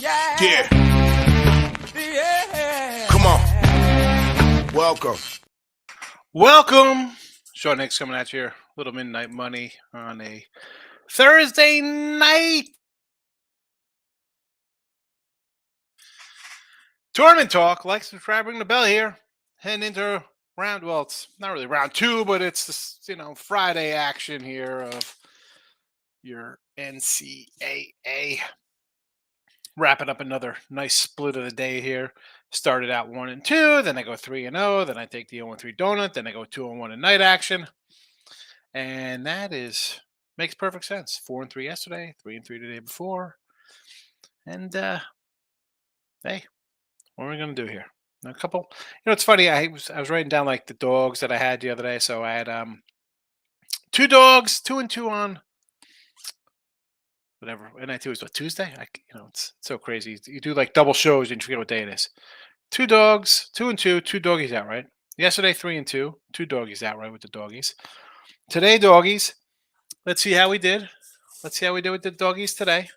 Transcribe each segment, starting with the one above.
Yeah. Come on. Welcome. Sean Hicks coming at you. Little Midnight Money on a Thursday night. Tournament talk. Like, subscribe, ring the bell here. Heading into round, well, it's not really round two, but it's this, Friday action here of your NCAA. Wrapping up another nice split of the day here. Started out 1-2, then I go 3-0, then I take the 0-3 donut, then I go 2-1 in night action. And that makes perfect sense. 4-3 yesterday, 3-3 the day before. And hey, what are we gonna do here? A couple. It's funny. I was writing down like the dogs that I had the other day. So I had two dogs, 2-2 on whatever. And I was what, Tuesday. It's so crazy. You do like double shows and you forget what day it is. Two dogs, 2-2, two doggies outright. Yesterday 3-2, two doggies outright with the doggies. Today doggies. Let's see how we did. Let's see how we did with the doggies today.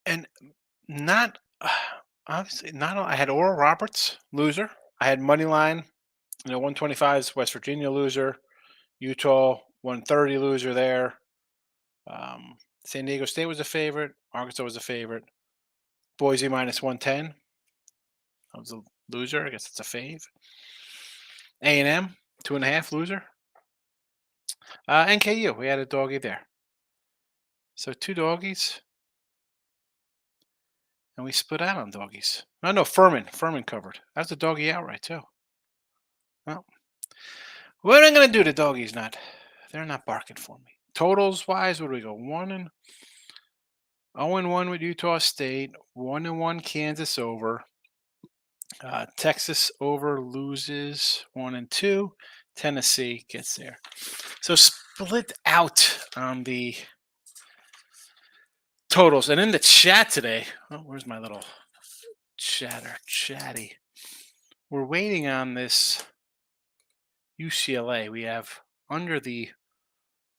And not obviously not. I had Oral Roberts loser. I had money line. 125 is West Virginia loser. Utah 130 loser there. San Diego State was a favorite. Arkansas was a favorite. Boise minus 110. That was a loser. I guess it's a fave. A&M 2.5 loser. NKU, we had a doggy there. So two doggies. And we split out on doggies. No, Furman covered. That's a doggy outright too. Well, what am I going to do? The doggies they're not barking for me. Totals wise, what do we go? 0-1 with Utah State, 1-1 Kansas over. Texas over loses 1-2. Tennessee gets there. So split out on the totals. And in the chat today, where's my little chatty? We're waiting on this UCLA. We have under the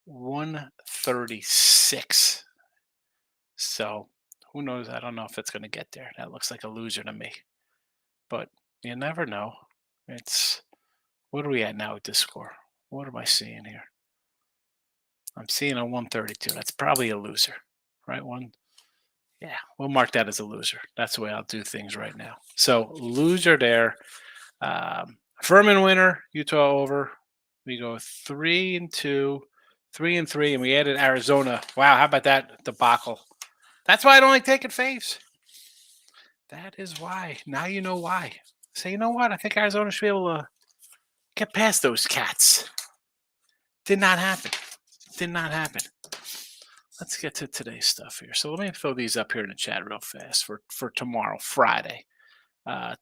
136. So who knows? I don't know if it's going to get there. That looks like a loser to me. But you never know. What are we at now with this score? What am I seeing here? I'm seeing a 132. That's probably a loser, right? Yeah, we'll mark that as a loser. That's the way I'll do things right now. So loser there. Furman winner, Utah over. We go 3-2, 3-3, and we added Arizona. Wow, how about that debacle? That's why I don't like taking faves. That is why. Now you know why. So you know what? I think Arizona should be able to get past those cats. Did not happen. Let's get to today's stuff here. So let me throw these up here in the chat real fast for tomorrow, Friday.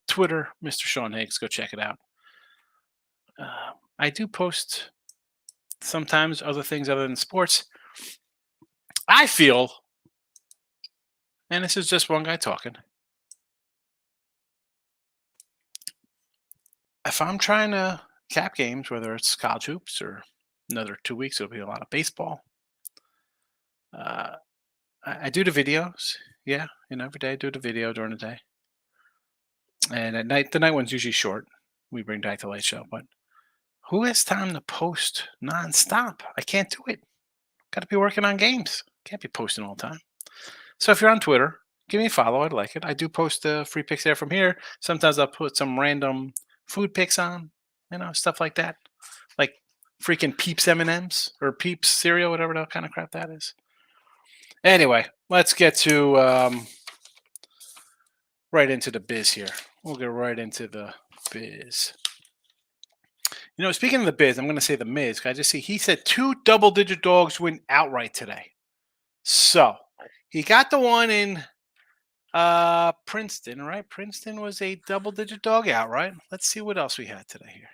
Twitter, Mr. Sean Higgs. Go check it out. I do post sometimes other things other than sports. I feel, and this is just one guy talking, if I'm trying to cap games, whether it's college hoops or another 2 weeks, it'll be a lot of baseball. I do the videos. Yeah, every day I do the video during the day. And at night, the night one's usually short. We bring back the late show, but who has time to post nonstop? I can't do it. Got to be working on games. Can't be posting all the time. So if you're on Twitter, give me a follow. I'd like it. I do post free pics there from here. Sometimes I'll put some random food pics on, stuff like that. Like freaking Peeps M&Ms or Peeps cereal, whatever the kind of crap that is. Anyway, let's get to right into the biz here. We'll get right into the biz. Speaking of the biz, I'm going to say the Miz. I just see he said 2 double-digit dogs win outright today. So he got the one in Princeton, right? Princeton was a double-digit dog outright. Let's see what else we had today here.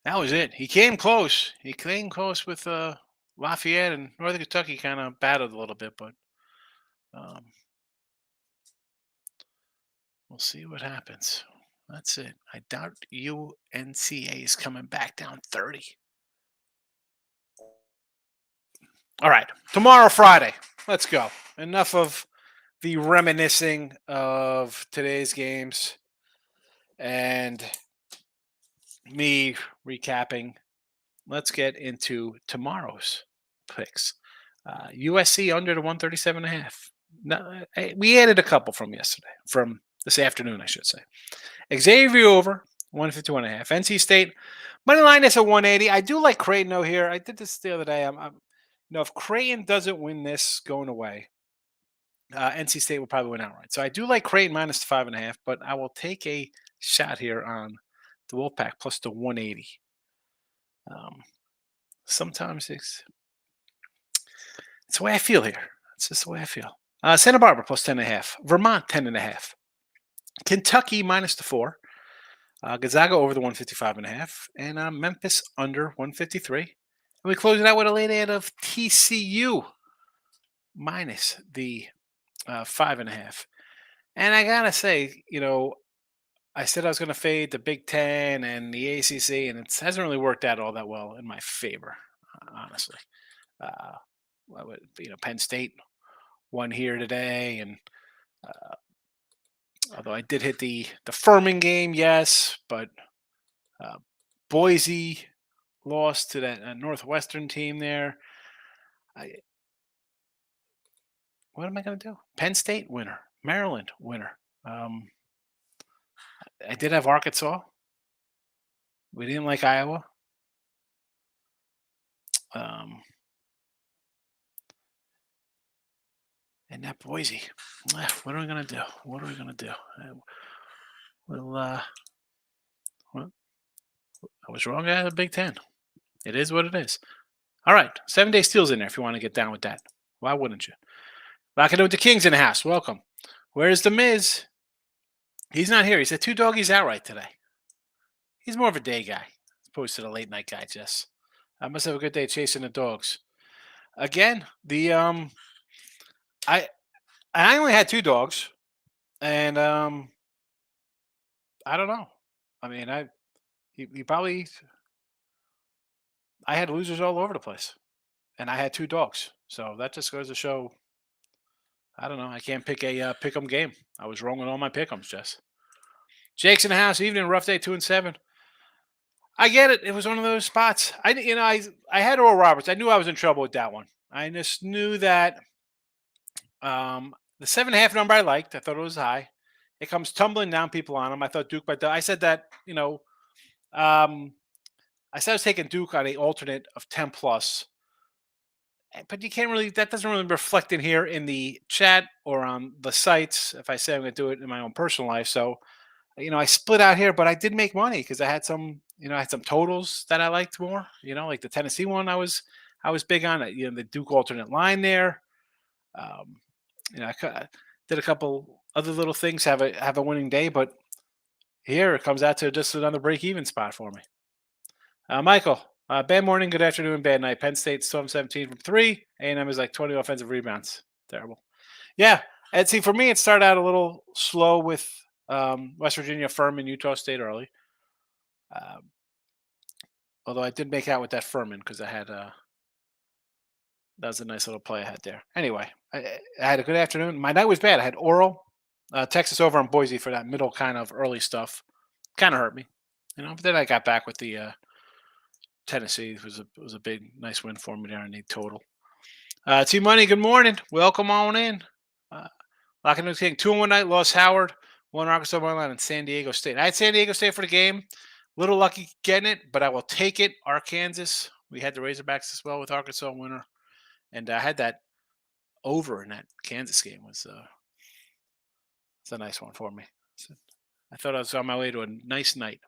That was it. He came close. He came close with Lafayette, and Northern Kentucky kind of battled a little bit, but um, we'll see what happens. That's it. I doubt UNCA is coming back down 30. All right. Tomorrow, Friday. Let's go. Enough of the reminiscing of today's games and me recapping. Let's get into tomorrow's picks. USC under the 137.5. No, we added a couple from yesterday, from this afternoon, I should say. Xavier over 151.5. NC State money line is at 180. I do like Creighton though here. I did this the other day. If Creighton doesn't win this going away, NC State will probably win outright. So I do like Creighton minus the 5.5, but I will take a shot here on the Wolfpack plus the 180. Sometimes it's the way I feel here. It's just the way I feel. Santa Barbara plus 10.5. Vermont 10.5. Kentucky minus the 4. Gonzaga over the 155.5. And Memphis under 153. And we close it out with a late ad of TCU minus the 5.5. And I gotta say, I said I was going to fade the Big Ten and the ACC, and it hasn't really worked out all that well in my favor, honestly. Penn State won here today, and although I did hit the Furman game, yes, but Boise lost to that Northwestern team there. What am I going to do? Penn State winner, Maryland winner. I did have Arkansas. We didn't like Iowa. And that Boise. What are we going to do? What are we going to do? Well, I was wrong. I had a Big Ten. It is what it is. All right. 7-day steals in there if you want to get down with that. Why wouldn't you? Rocking it with the Kings in the house. Welcome. Where's the Miz? He's not here. He said 2 doggies outright today. He's more of a day guy as opposed to the late night guy, Jess. I must have a good day chasing the dogs. Again, I only had 2 dogs, and I don't know. I mean, he probably. I had losers all over the place, and I had 2 dogs, so that just goes to show. I don't know. I can't pick a pick'em game. I was wrong on all my pick'ems, Jess. Jake's in the house. Evening, rough day, 2-7. I get it. It was one of those spots. I had Oral Roberts. I knew I was in trouble with that one. I just knew that. The 7.5 number I liked. I thought it was high. It comes tumbling down people on him. I thought Duke might. I said that. I said I was taking Duke on a alternate of 10 plus. But you can't really. That doesn't really reflect in here in the chat or on the sites. If I say I'm going to do it in my own personal life, so I split out here, but I did make money because I had some. I had some totals that I liked more. Like the Tennessee one. I was big on it. The Duke alternate line there. I did a couple other little things, have a winning day, but here it comes out to just another break-even spot for me. Michael, bad morning, good afternoon, bad night. Penn State storm 17 from 3. A&M is like 20 offensive rebounds. Terrible. Yeah, and see, for me, it started out a little slow with West Virginia, Furman, Utah State early. Although I did make out with that Furman because I had that was a nice little play I had there. Anyway, I had a good afternoon. My night was bad. I had Oral, Texas over on Boise for that middle kind of early stuff. Kind of hurt me, But then I got back with the Tennessee. It was a big, nice win for me there in the total. Team Money, good morning. Welcome on in. Locking in the King. 2-1 night, lost Howard. 1 Arkansas money line and San Diego State. I had San Diego State for the game. Little lucky getting it, but I will take it. Arkansas. We had the Razorbacks as well with Arkansas winner. And I had that over in that Kansas game. It's a nice one for me. I thought I was on my way to a nice night.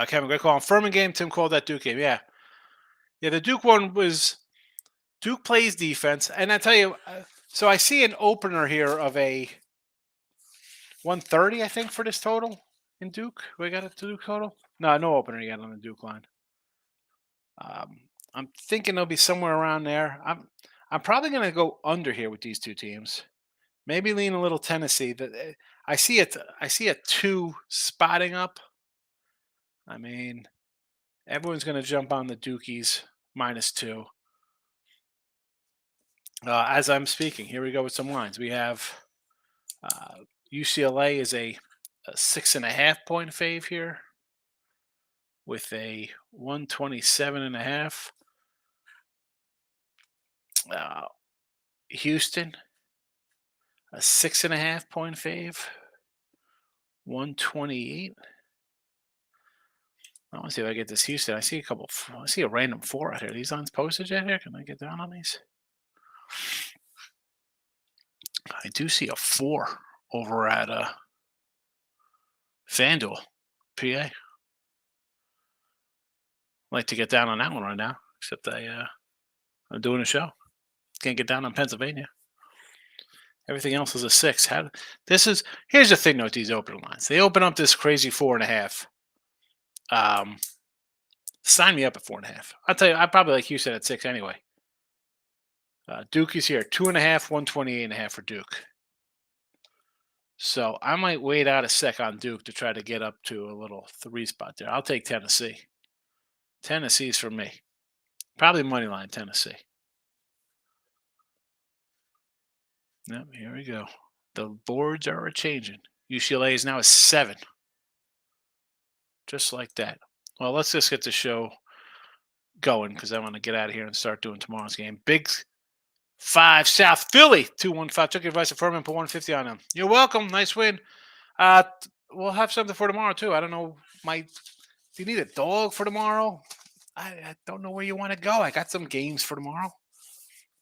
Kevin, great call. Furman game, Tim called that Duke game. Yeah, the Duke one was Duke plays defense. And I tell you, so I see an opener here of a 130, I think, for this total in Duke. We got a Duke total. No, no opener yet on the Duke line. Um, I'm thinking they'll be somewhere around there. I'm probably going to go under here with these two teams. Maybe lean a little Tennessee. I see a two spotting up. I mean, everyone's going to jump on the Dukies -2. As I'm speaking, here we go with some lines. We have uh, UCLA is a 6.5 point fave here with a 127.5. Uh, Houston, a 6.5 point fave, 128. I want to see if I get this Houston. I see a couple. I see a random 4 out here. These lines posted yet here? Can I get down on these? I do see a 4 over at FanDuel, PA. Like to get down on that one right now, except I'm doing a show. Can't get down on Pennsylvania. Everything else is a 6. Here's the thing though with these open lines. They open up this crazy 4.5. Um, Sign me up at 4.5. I'll tell you, I probably like Houston at 6 anyway. Duke is here, 2.5, 128.5 for Duke. So I might wait out a sec on Duke to try to get up to a little 3 spot there. I'll take Tennessee. Tennessee's for me. Probably money line Tennessee. Yep, here we go. The boards are changing. UCLA is now a 7. Just like that. Well, let's just get the show going because I want to get out of here and start doing tomorrow's game. Big 5 South Philly 215. Took your advice of Furman, put 150 on them. You're welcome. Nice win. We'll have something for tomorrow too. I don't know. Do you need a dog for tomorrow? I don't know where you want to go. I got some games for tomorrow.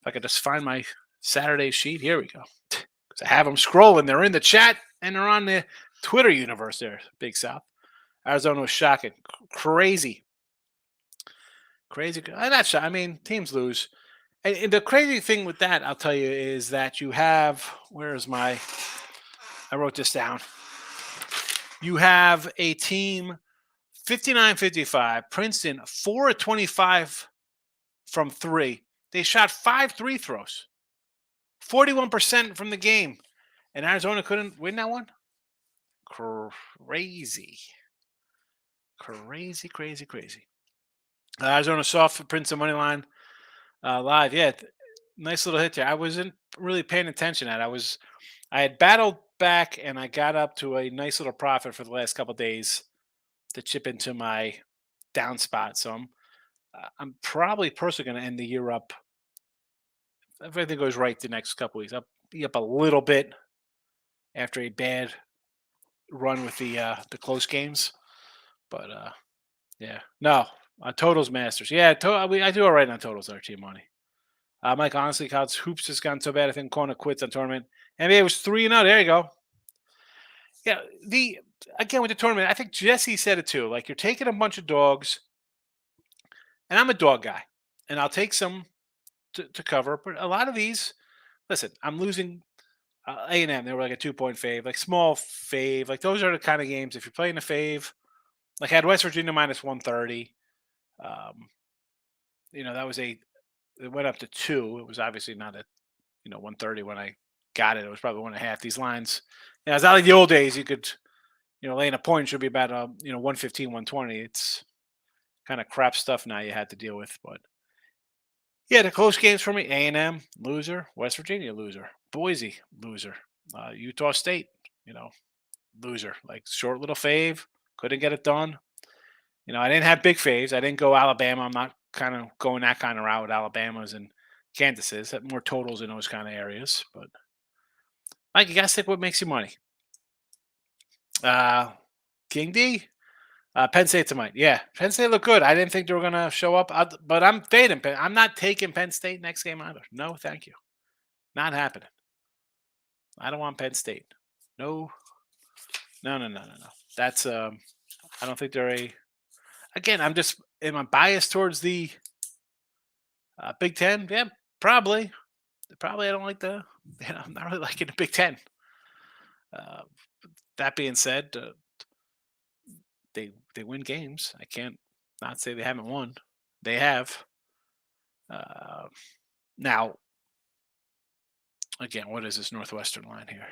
If I could just find my Saturday sheet. Here we go. Because I have them scrolling. They're in the chat and they're on the Twitter universe there. Big South. Arizona was shocking. Crazy. Not shocking. I mean, teams lose. And the crazy thing with that, I'll tell you, is that you have, I wrote this down. You have a team 59-55, Princeton 4 of 25 from 3. They shot 5 free throws, 41% from the game, and Arizona couldn't win that one. Crazy. Arizona soft for Princeton money line live. Yeah, nice little hit there. I wasn't really paying attention at. I had battled back and I got up to a nice little profit for the last couple of days to chip into my down spot. So I'm probably personally going to end the year up. If everything goes right the next couple weeks, I'll be up a little bit after a bad run with the close games. But yeah, no, totals masters. Yeah, I do all right on totals there, Team Money. Mike, honestly, college hoops has gone so bad. I think Kona quits on tournament. NBA was 3-0. There you go. Yeah, again with the tournament, I think Jesse said it too. Like you're taking a bunch of dogs, and I'm a dog guy, and I'll take some to cover. But a lot of these, listen, I'm losing A&M. They were like a 2-point fave, like small fave. Like those are the kind of games. If you're playing a fave, like I had West Virginia -130. That was it went up to 2. It was obviously not at 130 when I got it. It was probably 1.5. These lines, it's not like the old days. You could, laying a point should be about 115, 120. It's kind of crap stuff now you had to deal with. But yeah, the close games for me: A&M loser, West Virginia loser, Boise loser, Utah State loser. Like short little fave, couldn't get it done. I didn't have big faves. I didn't go Alabama. I'm not kind of going that kind of route with Alabama's and Kansas's. Have more totals in those kind of areas. But Mike, you got to stick what makes you money. King D, Penn State tonight. Yeah, Penn State looked good. I didn't think they were going to show up, but I'm fading Penn. I'm not taking Penn State next game either. No, thank you. Not happening. I don't want Penn State. No. That's I don't think they're a. Again, am I biased towards the Big Ten? Yeah, probably. Probably I don't like I'm not really liking the Big Ten. That being said, they win games. I can't not say they haven't won. They have. Uh, Now, again, what is this Northwestern line here?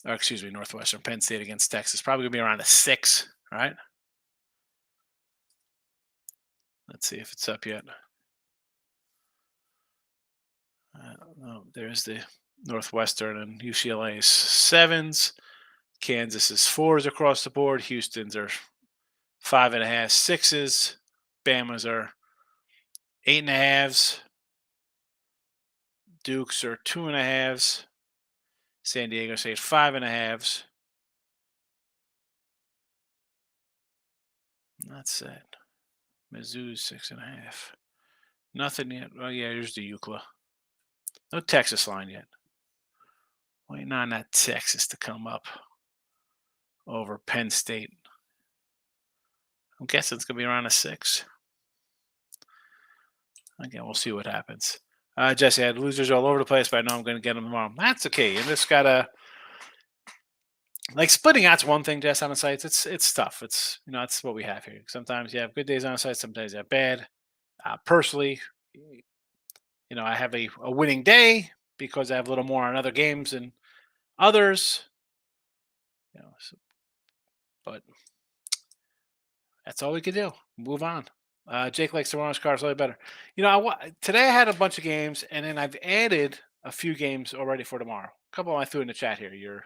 Or excuse me, Northwestern Penn State against Texas. Probably gonna be around a 6, right? Let's see if it's up yet. No, there's the Northwestern and UCLA's 7s. Kansas is 4s across the board. Houston's are 5.5, 6s. Bama's are 8.5s. Dukes are 2.5s. San Diego State 5.5s. That's it. Mizzou's 6.5. Nothing yet. Oh yeah, here's the UCLA. No Texas line yet. Waiting on that Texas to come up over Penn State. I'm guessing it's gonna be around a 6. Again, we'll see what happens. Jesse, I had losers all over the place, but I know I'm going to get them tomorrow. That's okay. You just gotta like splitting out's one thing, Jess, on the sites. It's tough. It's that's what we have here. Sometimes you have good days on the site, sometimes you have bad. Personally, I have a winning day because I have a little more on other games than others. But that's all we can do. Move on. Jake likes the orange car slightly better. Today I had a bunch of games, and then I've added a few games already for tomorrow. A couple I threw in the chat here. Your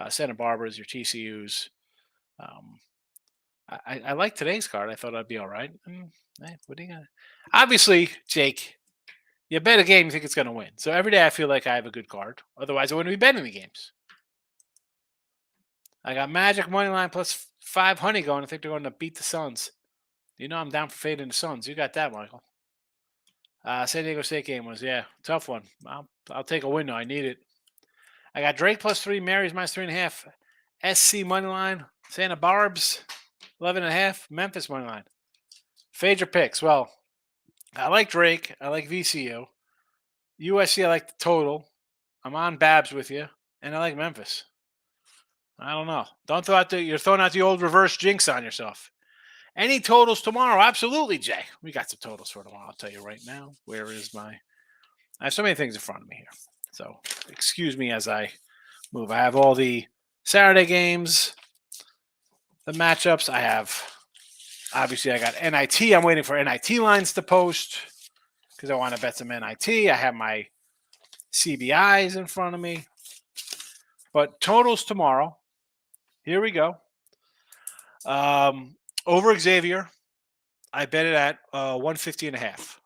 Santa Barbaras, your TCU's. I like today's card. I thought I'd be all right. Hey, what are you gonna? Obviously, Jake, you bet a game you think it's going to win. So every day I feel like I have a good card. Otherwise, I wouldn't be betting the games. I got Magic money line plus 500 going. I think they're going to beat the Suns. I'm down for fading the Suns. You got that, Michael. San Diego State game was, tough one. I'll take a win, though. I need it. I got Drake plus 3, Mary's minus 3.5, SC money line, Santa Barb's 11.5, Memphis money line. Fade your picks. Well, I like Drake. I like VCU. USC, I like the total. I'm on Babs with you. And I like Memphis. I don't know. You're throwing out the old reverse jinx on yourself. Any totals tomorrow? Absolutely, Jay. We got some totals for tomorrow. I'll tell you right now. Where is I have so many things in front of me here. So excuse me as I move. I have all the Saturday games, the matchups. I got NIT. I'm waiting for NIT lines to post because I want to bet some NIT. I have my CBIs in front of me. But totals tomorrow. Here we go. Over Xavier, I bet it at 150.5,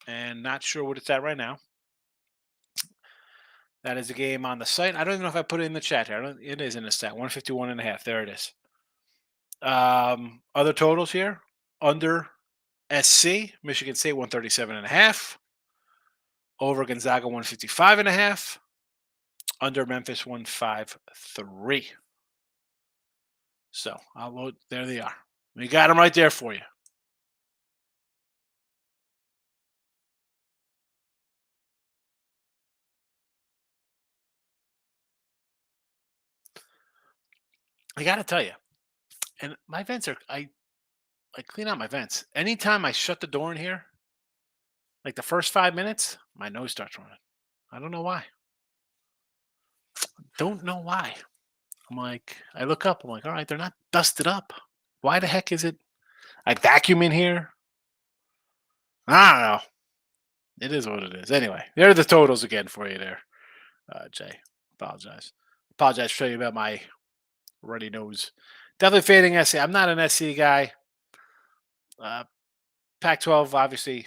and not sure what it's at right now. That is a game on the site. I don't even know if I put it in the chat here. It is in the stat. 151.5. There it is. Other totals here. Under SC, Michigan State 137.5. Over Gonzaga 155.5. Under Memphis 153. So I'll load. There they are. We got them right there for you. I got to tell you, and my vents I clean out my vents. Anytime I shut the door in here, like the first 5 minutes, my nose starts running. I don't know why. Don't know why. I'm like, I look up. I'm like, all right, they're not dusted up. Why the heck is it? I vacuum in here. I don't know. It is what it is. Anyway, there are the totals again for you there, Jay. Apologize for showing you about my runny nose. Definitely fading SC. I'm not an SC guy. Pac-12, obviously,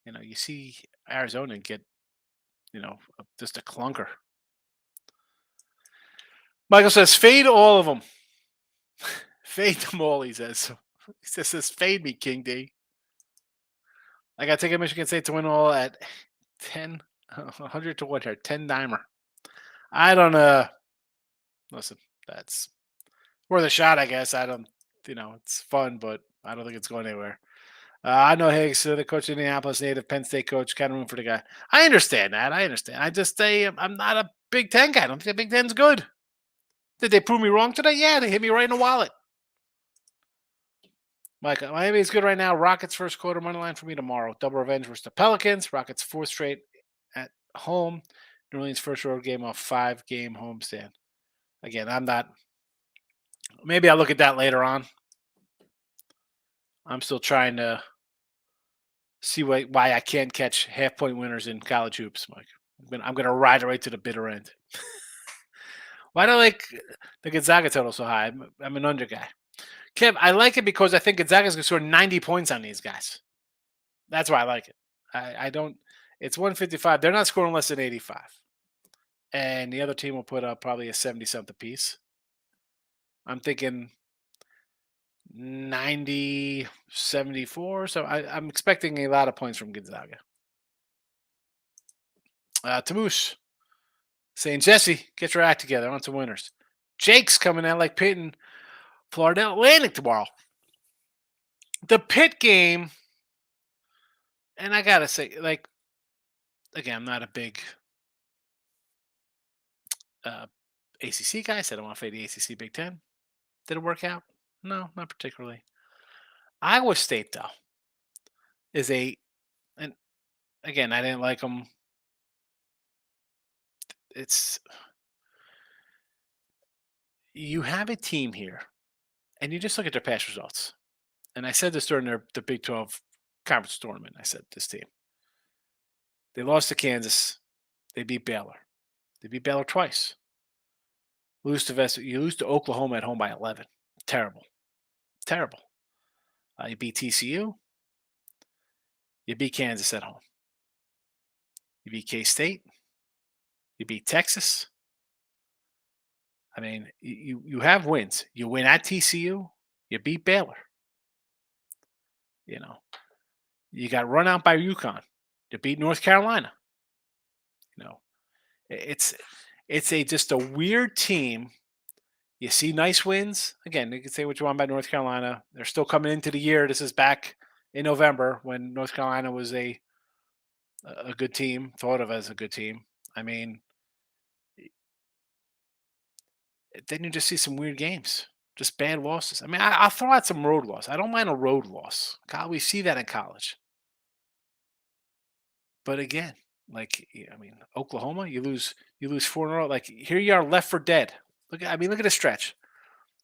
you see Arizona get, just a clunker. Michael says, fade all of them. Fade them all, he says. He says, fade me, King D. I got to take a Michigan State to win all at 10, 100 to 1 here, 10 dimer. I don't, listen, that's worth a shot, I guess. I don't, it's fun, but I don't think it's going anywhere. I know Higgs, the coach of Indianapolis native, Penn State coach, kind of room for the guy. I understand that. I understand. I just say I'm not a Big Ten guy. I don't think the Big Ten's good. Did they prove me wrong today? Yeah, they hit me right in the wallet. Mike, Miami's good right now. Rockets first quarter money line for me tomorrow. Double revenge versus the Pelicans. Rockets fourth straight at home. New Orleans first road game off 5-game homestand. Again, I'm not. Maybe I'll look at that later on. I'm still trying to see why I can't catch half point winners in college hoops, Mike. I'm gonna ride it right to the bitter end. Why do I like the Gonzaga total so high? I'm an under guy. Kev, I like it because I think Gonzaga's gonna score 90 points on these guys. That's why I like it. I don't. It's 155. They're not scoring less than 85, and the other team will put up probably a 70 something piece. I'm thinking 90, 74. So I'm expecting a lot of points from Gonzaga. Tamush saying, Jesse, get your act together. On to winners. Jake's coming out like Pitt, Florida Atlantic tomorrow. The Pitt game, and I gotta say, like, again, I'm not a big uh, ACC guy. Said I want to fade the ACC Big Ten. Did it work out? No, not particularly. Iowa State though is and again, I didn't like them. It's you have a team here, and you just look at their past results. And I said this during the Big 12 conference tournament. I said this team. They lost to Kansas. They beat Baylor. They beat Baylor twice. You lose to Oklahoma at home by 11. Terrible. Terrible. You beat TCU. You beat Kansas at home. You beat K-State. You beat Texas. I mean, you have wins. You win at TCU. You beat Baylor. You know, you got run out by UConn. You beat North Carolina. You know, it's just a weird team. You see nice wins. Again, you can say what you want about North Carolina. They're still coming into the year. This is back in November when North Carolina was a good team, thought of as a good team. I mean, then you just see some weird games, just bad losses. I mean, I'll throw out some road loss. I don't mind a road loss. We see that in college. But again, like I mean, Oklahoma, you lose 4 in a row. Like here you are left for dead. Look at the stretch.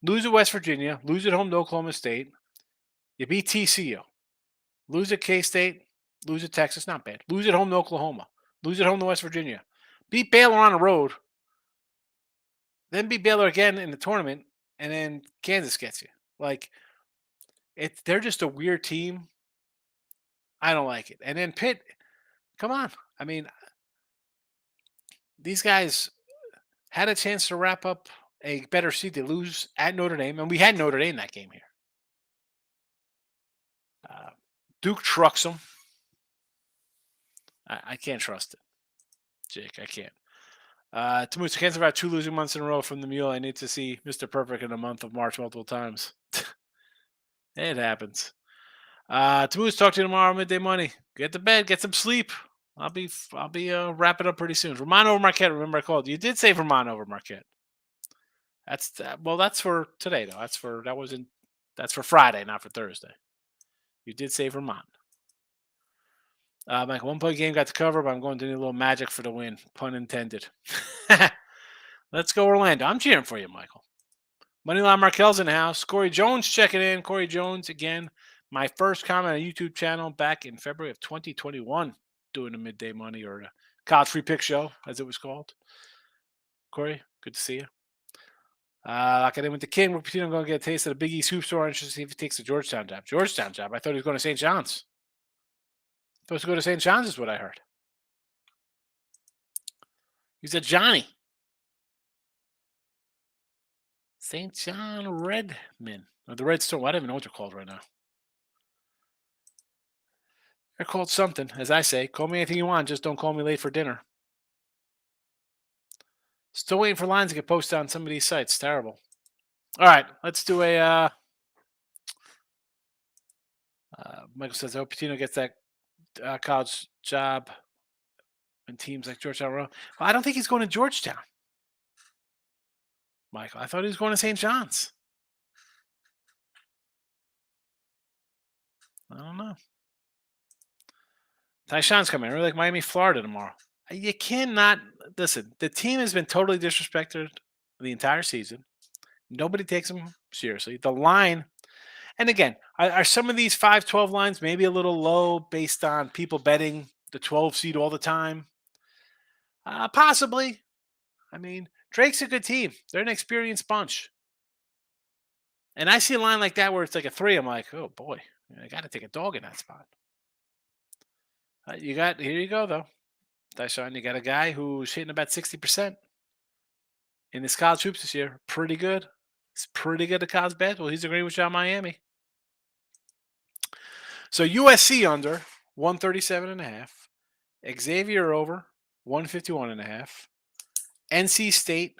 Lose at West Virginia, lose at home to Oklahoma State. You beat TCU. Lose at K-State, lose at Texas, not bad. Lose at home to Oklahoma. Lose at home to West Virginia. Beat Baylor on the road. Then beat Baylor again in the tournament, and then Kansas gets you. Like they're just a weird team. I don't like it. And then Pitt, come on. I mean, these guys had a chance to wrap up a better seed. They lose at Notre Dame, and we had Notre Dame that game here. Duke trucks them. I can't trust it, Jake. I can't. Tamusa can't survive 2 losing months in a row from the Mule. I need to see Mr. Perfect in the month of March multiple times. It happens. Tamusa, talk to you tomorrow, midday money. Get to bed, get some sleep. I'll be wrapping up pretty soon. Vermont over Marquette. Remember I called. You did say Vermont over Marquette. That's for today though. That's for Friday, not for Thursday. You did say Vermont. Mike, 1-point game got to cover, but I'm going to need a little magic for the win. Pun intended. Let's go Orlando. I'm cheering for you, Michael. Moneyline Markel's in the house. Corey Jones checking in. Corey Jones again. My first comment on YouTube channel back in February of 2021, doing the midday money or the college free pick show, as it was called. Corey, good to see you. Locking in with the King. We're going to get a taste of the Big East Hoop Store. Interested to see if he takes the Georgetown job. Georgetown job? I thought he was going to St. John's. Supposed to go to St. John's is what I heard. He's a Johnny. St. John Redmen. Or the Red Storm. I don't even know what they're called right now. They're called something, as I say. Call me anything you want. Just don't call me late for dinner. Still waiting for lines to get posted on some of these sites. Terrible. All right. Let's do a... Michael says, I hope Pitino gets that college job and teams like Georgetown. Well, I don't think he's going to Georgetown. Michael, I thought he was going to St. John's. I don't know. Tyshawn's coming. We're like Miami, Florida tomorrow. You cannot listen. The team has been totally disrespected the entire season. Nobody takes them seriously. The line, and again, are some of these 5-12 lines maybe a little low based on people betting the 12 seed all the time? Possibly. I mean, Drake's a good team. They're an experienced bunch. And I see a line like that where it's like a 3. I'm like, oh boy, I got to take a dog in that spot. Here you go though, Tyshawn. You got a guy who's hitting about 60% in his college hoops this year. Pretty good. He's pretty good at college basketball. He's agreeing with you on Miami. So USC under 137.5. Xavier over 151.5. NC State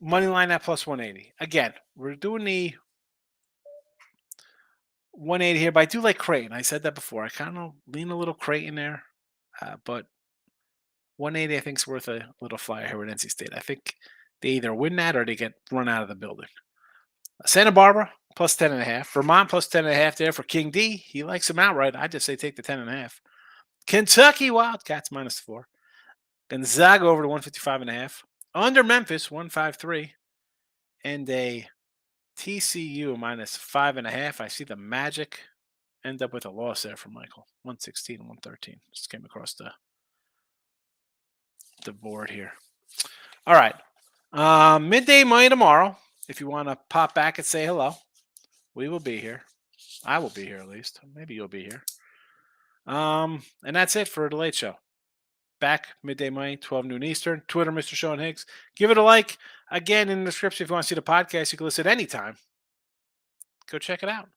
money line at plus 180. Again, we're doing the 180 here, but I do like Creighton. I said that before. I kind of lean a little Creighton there, but 180 I think is worth a little flyer here with NC State. I think they either win that or they get run out of the building. Santa Barbara plus 10.5. Vermont plus 10.5 there for King D. He likes them outright. I just say take the 10.5. Kentucky Wildcats -4. Gonzaga over to 155.5. Under Memphis 153. And a TCU -5.5. I see the Magic end up with a loss there for Michael. 116 and 113. Just came across the board here. All right. Midday money tomorrow. If you want to pop back and say hello, we will be here. I will be here at least. Maybe you'll be here. And that's it for the Late Show. Back midday money, 12 noon Eastern. Twitter, Mr. Sean Higgs. Give it a like. Again, in the description, if you want to see the podcast, you can listen anytime. Go check it out.